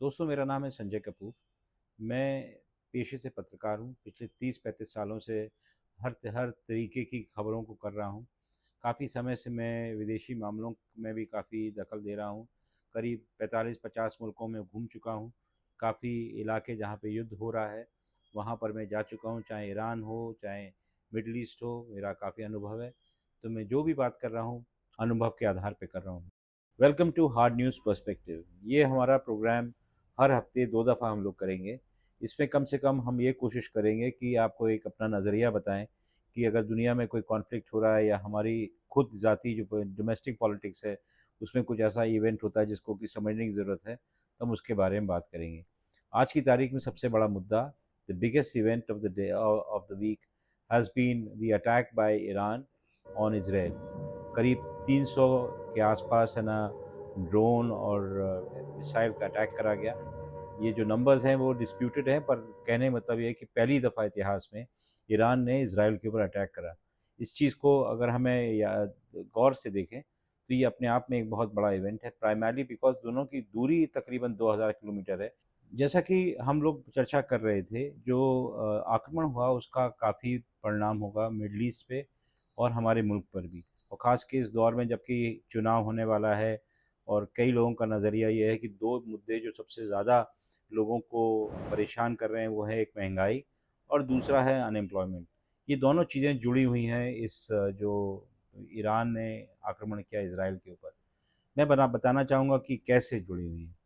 दोस्तों, मेरा नाम है संजय कपूर। मैं पेशे से पत्रकार हूँ। पिछले 30-35 सालों से हर तरीके की खबरों को कर रहा हूँ। काफ़ी समय से मैं विदेशी मामलों में भी काफ़ी दखल दे रहा हूँ। करीब 45-50 मुल्कों में घूम चुका हूँ। काफ़ी इलाके जहाँ पे युद्ध हो रहा है, वहाँ पर मैं जा चुका हूँ, चाहे ईरान हो, चाहे मिडल ईस्ट हो, मेरा काफ़ी अनुभव है। तो मैं जो भी बात कर रहा हूँ, अनुभव के आधार पे कर रहा हूँ। Welcome to hard news perspective. ये हमारा प्रोग्राम हर हफ्ते 2 दफ़ा हम लोग करेंगे। इसमें कम से कम हम ये कोशिश करेंगे कि आपको एक अपना नज़रिया बताएं कि अगर दुनिया में कोई कॉन्फ्लिक्ट हो रहा है या हमारी खुद ज़ाती जो डोमेस्टिक पॉलिटिक्स है, उसमें कुछ ऐसा इवेंट होता है जिसको कि समझने की ज़रूरत है, तो हम उसके बारे में बात करेंगे। आज की तारीख में सबसे बड़ा मुद्दा, the biggest event of the day of the week has been the attack by Iran on Israel. करीब 300 के आसपास है ना ड्रोन और मिसाइल का अटैक करा गया। ये जो नंबर्स हैं वो डिस्प्यूटेड हैं, पर कहने का मतलब ये है कि पहली दफ़ा इतिहास में ईरान ने इज़राइल के ऊपर अटैक करा। इस चीज़ को अगर हमें गौर से देखें तो ये अपने आप में एक बहुत बड़ा इवेंट है, प्राइमरली बिकॉज़ दोनों की दूरी तकरीबन 2000 किलोमीटर है। जैसा कि हम लोग चर्चा कर रहे थे, जो आक्रमण हुआ उसका काफ़ी परिणाम होगा मिडल ईस्ट पे और हमारे मुल्क पर भी, और ख़ास के इस दौर में जबकि चुनाव होने वाला है। और कई लोगों का नज़रिया ये है कि 2 मुद्दे जो सबसे ज़्यादा लोगों को परेशान कर रहे हैं, वो है एक महंगाई और दूसरा है अनएम्प्लॉयमेंट। ये दोनों चीज़ें जुड़ी हुई हैं इस जो ईरान ने आक्रमण किया इज़राइल के ऊपर। मैं बताना चाहूँगा कि कैसे जुड़ी हुई हैं।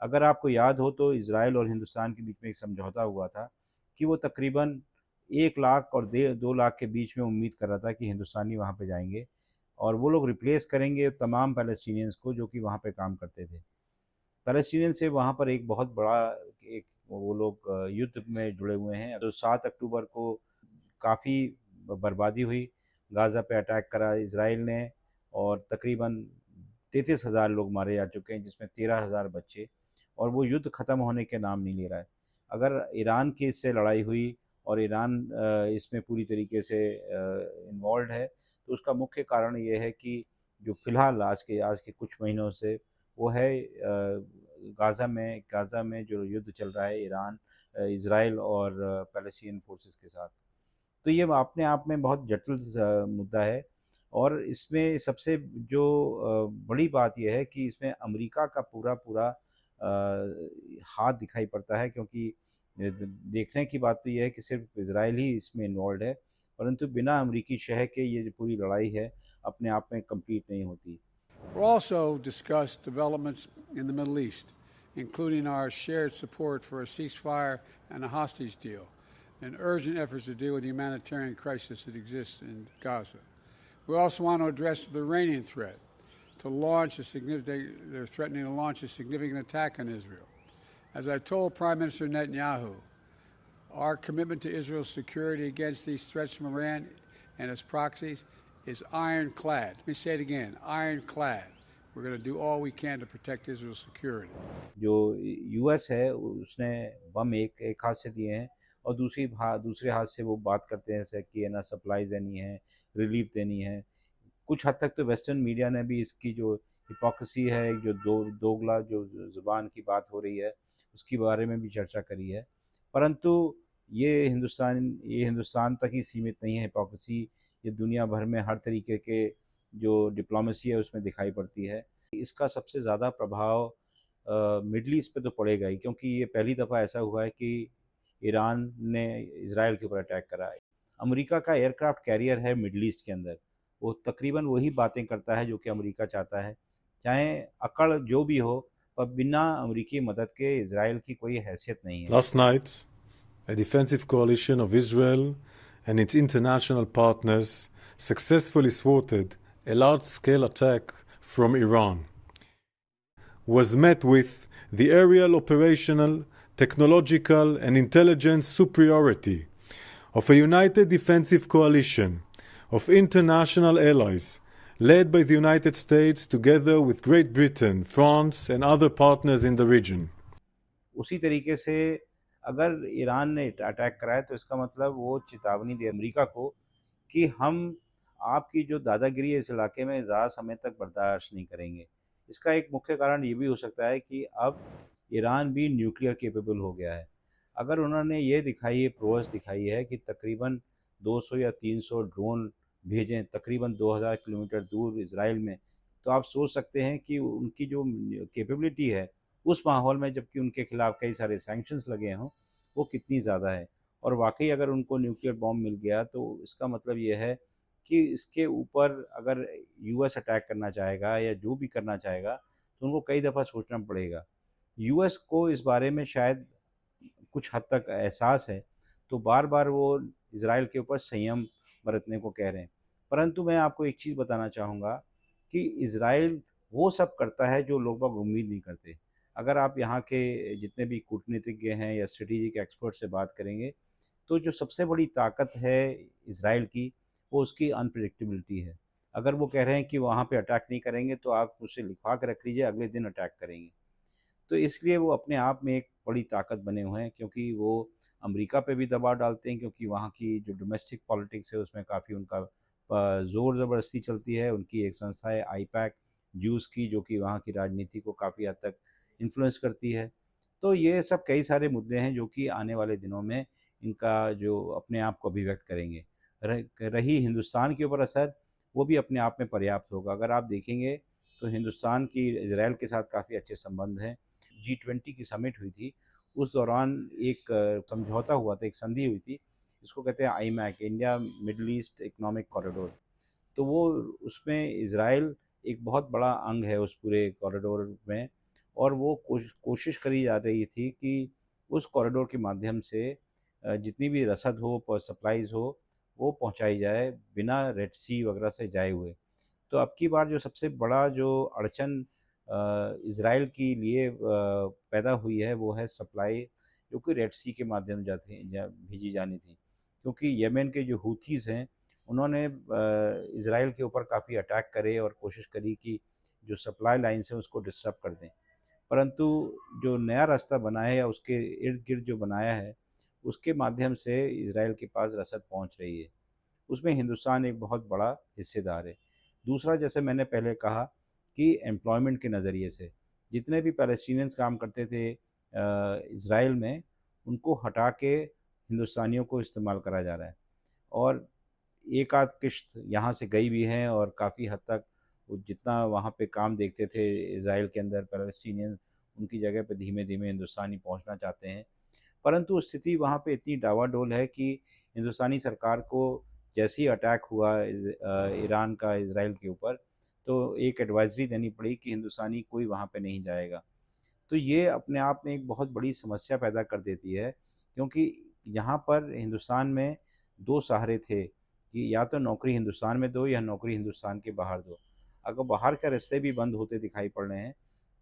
अगर आपको याद हो तो इज़राइल और हिंदुस्तान के बीच में एक समझौता हुआ था कि वो तकरीबन 1 लाख और डे 2 लाख के बीच में उम्मीद कर रहा था कि हिंदुस्तानी वहाँ पे जाएँगे और वो लोग रिप्लेस करेंगे तमाम पैलेस्टीनियंस को जो कि वहाँ पे काम करते थे। पैलेस्टीनियन से वहाँ पर एक बहुत बड़ा एक वो लोग युद्ध में जुड़े हुए हैं। तो 7 अक्टूबर को काफ़ी बर्बादी हुई। गाज़ा पे अटैक करा इज़राइल ने और तकरीबन 33,000 लोग मारे जा चुके हैं, जिसमें 13,000 बच्चे, और वो युद्ध ख़त्म होने के नाम नहीं ले रहा है। अगर ईरान की इससे लड़ाई हुई और ईरान इसमें पूरी तरीके से इन्वॉल्व्ड है, तो उसका मुख्य कारण ये है कि जो फ़िलहाल आज के कुछ महीनों से वो है गाज़ा में जो युद्ध चल रहा है इज़राइल और पैलेस्टीनियन फोर्सेस के साथ। तो ये अपने आप में बहुत जटिल मुद्दा है। और इसमें सबसे जो बड़ी बात यह है कि इसमें अमेरिका का पूरा पूरा हाथ दिखाई पड़ता है, क्योंकि देखने की बात तो यह है कि सिर्फ इजराइल ही इसमें इन्वॉल्व है, परंतु बिना अमेरिकी शह के ये जो पूरी लड़ाई है अपने आप में कंप्लीट नहीं होती। We'll also discuss developments in the Middle East, including our shared support for a ceasefire and a hostage deal, and urgent efforts to deal with the humanitarian crisis that exists in Gaza. We also want to address the Iranian threat to launch a significant, they're threatening to launch a significant attack on Israel. As I told Prime Minister Netanyahu, our commitment to Israel's security against these threats from Iran and its proxies is ironclad. Let me say it again, ironclad. We're going to do all we can to protect Israel's security. जो US है उसने बम एक हाथ से दिए हैं और दूसरे हाथ से वो बात करते हैं जैसे कि है ना सप्लाईज देनी है, रिलीफ देनी है। कुछ हद तक तो वेस्टर्न मीडिया ने भी इसकी जो हिपोक्रेसी है, एक जो दोगला जो ज़ुबान की बात हो रही है, उसके बारे में भी चर्चा करी है। परंतु ये हिंदुस्तान तक ही सीमित नहीं है हिपोक्रेसी, ये दुनिया भर में हर तरीके के जो डिप्लोमेसी है उसमें दिखाई पड़ती है। इसका सबसे ज़्यादा प्रभाव मिडल ईस्ट पे तो पड़ेगा ही, क्योंकि ये पहली दफ़ा ऐसा हुआ है कि ईरान ने इज़राइल के ऊपर अटैक करा है। अमेरिका का एयरक्राफ्ट कैरियर है मिडल ईस्ट के अंदर, वो तकरीबन वही बातें करता है जो कि अमेरिका चाहता है। चाहे अकड़ जो भी हो, पर बिना अमेरिकी मदद के इज़राइल की कोई हैसियत नहीं है। Last night, a defensive coalition of Israel and its international partners successfully thwarted a large-scale attack from Iran. Was met with the aerial operational, technological, and intelligence superiority of a united defensive coalition of international allies led by the United States together with Great Britain, France, and other partners in the region. उसी तरीके से अगर Iran ने attack कराया तो इसका मतलब वो चेतावनी दी अमेरिका को कि हम आपकी जो दादागिरी है इस इलाके में ज़्यादा समय तक बर्दाश्त नहीं करेंगे। इसका एक मुख्य कारण ये भी हो सकता है कि अब ईरान भी न्यूक्लियर केपेबल हो गया है। अगर उन्होंने ये दिखाई है, प्रोग्रेस दिखाई है कि तकरीबन 200 या 300 ड्रोन भेजें तकरीबन 2000 किलोमीटर दूर इसराइल में, तो आप सोच सकते हैं कि उनकी जो कैपेबिलिटी है उस माहौल में, जबकि उनके खिलाफ कई सारे सैंक्शंस लगे हों, वो कितनी ज़्यादा है। और वाकई अगर उनको न्यूक्लियर बॉम्ब मिल गया तो इसका मतलब ये है कि इसके ऊपर अगर यूएस अटैक करना चाहेगा या जो भी करना चाहेगा तो उनको कई दफ़ा सोचना पड़ेगा। यूएस को इस बारे में शायद कुछ हद तक एहसास है, तो बार-बार वो इज़राइल के ऊपर संयम बरतने को कह रहे हैं। परंतु मैं आपको एक चीज़ बताना चाहूँगा कि इज़राइल वो सब करता है जो लोग बाग उम्मीद नहीं करते। अगर आप यहाँ के जितने भी कूटनीतिज्ञ हैं या स्ट्रेटेजिक एक्सपर्ट से बात करेंगे, तो जो सबसे बड़ी ताकत है इज़राइल की, वो उसकी अनप्रेडिक्टेबिलिटी है। अगर वो कह रहे हैं कि वहाँ पे अटैक नहीं करेंगे, तो आप उसे लिखवा के रख लीजिए, अगले दिन अटैक करेंगे। तो इसलिए वो अपने आप में एक बड़ी ताकत बने हुए हैं, क्योंकि वो अमेरिका पे भी दबाव डालते हैं, क्योंकि वहाँ की जो डोमेस्टिक पॉलिटिक्स है उसमें काफ़ी उनका ज़ोर ज़बरदस्ती चलती है। उनकी एक संस्था है आईपैक ज्यूज़ की, जो कि वहाँ की राजनीति को काफ़ी हद तक इन्फ्लुएंस करती है। तो ये सब कई सारे मुद्दे हैं जो कि आने वाले दिनों में इनका जो अपने आप को अभिव्यक्त करेंगे। रही हिंदुस्तान के ऊपर असर, वो भी अपने आप में पर्याप्त होगा। अगर आप देखेंगे तो हिंदुस्तान की इज़राइल के साथ काफ़ी अच्छे संबंध हैं। G20 की समिट हुई थी, उस दौरान एक समझौता हुआ था, एक संधि हुई थी, जिसको कहते हैं iMac, India middle east economic corridor. तो वो उसमें इज़राइल एक बहुत बड़ा अंग है उस पूरे कॉरिडोर में, और वो कोशिश करी जा रही थी कि उस कॉरिडोर के माध्यम से जितनी भी रसद हो, सप्लाईज़ हो, वो पहुँचाई जाए बिना रेड सी वगैरह से जाए हुए। तो अब की बार जो सबसे बड़ा जो अड़चन इज़राइल के लिए पैदा हुई है, वो है सप्लाई, जो कि रेड सी के माध्यम जाती भेजी जानी थी। क्योंकि यमन के जो हूथीज़ हैं, उन्होंने इज़राइल के ऊपर काफ़ी अटैक करे और कोशिश करी कि जो सप्लाई लाइन्स हैं उसको डिस्टर्ब कर दें। परंतु जो नया रास्ता बना है या उसके इर्द-गिर्द जो बनाया है, उसके माध्यम से इज़राइल के पास रसद पहुँच रही है। उसमें हिंदुस्तान एक बहुत बड़ा हिस्सेदार है। दूसरा, जैसे मैंने पहले कहा कि एम्प्लॉयमेंट के नज़रिए से, जितने भी पैलेस्टीनियंस काम करते थे इज़राइल में, उनको हटा के हिंदुस्तानियों को इस्तेमाल करा जा रहा है। और एक आध किश्त यहाँ से गई भी हैं, और काफ़ी हद तक वो जितना वहाँ पे काम देखते थे इज़राइल के अंदर पैलेस्टीनियंस, उनकी जगह पे धीमे-धीमे हिंदुस्तानी पहुँचना चाहते हैं। परंतु स्थिति वहाँ पे इतनी डावाडोल है कि हिंदुस्तानी सरकार को जैसे ही अटैक हुआ ईरान का इज़राइल के ऊपर, तो एक एडवाइज़री देनी पड़ी कि हिंदुस्तानी कोई वहाँ पे नहीं जाएगा। तो ये अपने आप में एक बहुत बड़ी समस्या पैदा कर देती है, क्योंकि यहाँ पर हिंदुस्तान में 2 सहारे थे कि या तो नौकरी हिंदुस्तान में दो या नौकरी हिंदुस्तान के बाहर दो। अगर बाहर के रास्ते भी बंद होते दिखाई पड़ रहे हैं,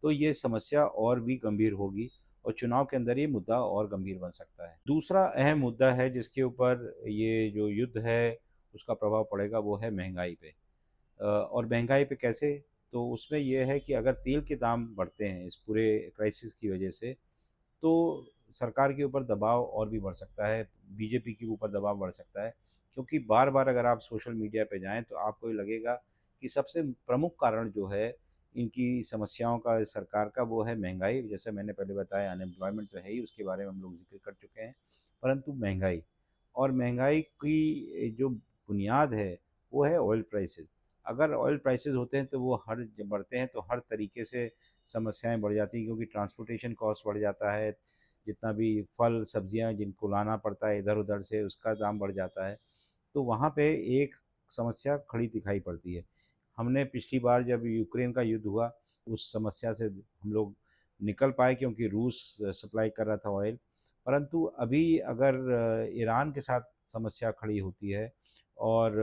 तो ये समस्या और भी गंभीर होगी, और चुनाव के अंदर ये मुद्दा और गंभीर बन सकता है। दूसरा अहम मुद्दा है जिसके ऊपर ये जो युद्ध है उसका प्रभाव पड़ेगा, वो है महँगाई पे। और महँगाई पे कैसे? तो उसमें ये है कि अगर तेल के दाम बढ़ते हैं इस पूरे क्राइसिस की वजह से, तो सरकार के ऊपर दबाव और भी बढ़ सकता है, बीजेपी के ऊपर दबाव बढ़ सकता है। क्योंकि बार-बार अगर आप सोशल मीडिया पे जाएँ तो आपको ये लगेगा कि सबसे प्रमुख कारण जो है इनकी समस्याओं का, सरकार का, वो है महँगाई। जैसे मैंने पहले बताया, अनएम्प्लॉयमेंट तो है ही, उसके बारे में हम लोग ज़िक्र कर चुके हैं। परंतु महँगाई, और महँगाई की जो बुनियाद है वो है ऑयल प्राइसेज़। अगर ऑयल प्राइसेज़ होते हैं तो वो हर जब बढ़ते हैं तो हर तरीके से समस्याएँ बढ़ जाती हैं, क्योंकि ट्रांसपोर्टेशन कॉस्ट बढ़ जाता है, जितना भी फल, सब्जियाँ जिनको लाना पड़ता है इधर-उधर से, उसका दाम बढ़ जाता है। तो वहाँ पे एक समस्या खड़ी दिखाई पड़ती है। हमने पिछली बार जब यूक्रेन का युद्ध हुआ, उस समस्या से हम लोग निकल पाए, क्योंकि रूस सप्लाई कर रहा था ऑयल। परंतु अभी अगर ईरान के साथ समस्या खड़ी होती है और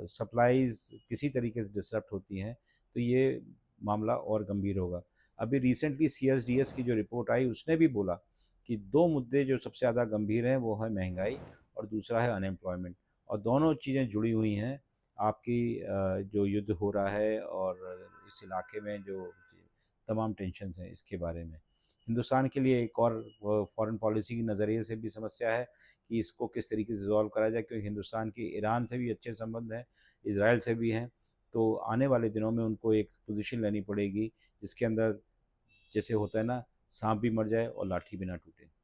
सप्लाईज़ किसी तरीके से डिसरप्ट होती हैं, तो ये मामला और गंभीर होगा। अभी रिसेंटली सीएसडीएस की जो रिपोर्ट आई, उसने भी बोला कि 2 मुद्दे जो सबसे ज़्यादा गंभीर हैं, वो है महँगाई और दूसरा है अनएम्प्लॉयमेंट, और दोनों चीज़ें जुड़ी हुई हैं आपकी जो युद्ध हो रहा है और इस इलाके में जो तमाम टेंशन्स हैं इसके बारे में। हिंदुस्तान के लिए एक और फॉरेन पॉलिसी के नज़रिए से भी समस्या है कि इसको किस तरीके से रिज़ॉल्व करा जाए, क्योंकि हिंदुस्तान के ईरान से भी अच्छे संबंध हैं, इज़राइल से भी हैं। तो आने वाले दिनों में उनको एक पोज़ीशन लेनी पड़ेगी जिसके अंदर, जैसे होता है ना, सांप भी मर जाए और लाठी भी ना टूटे।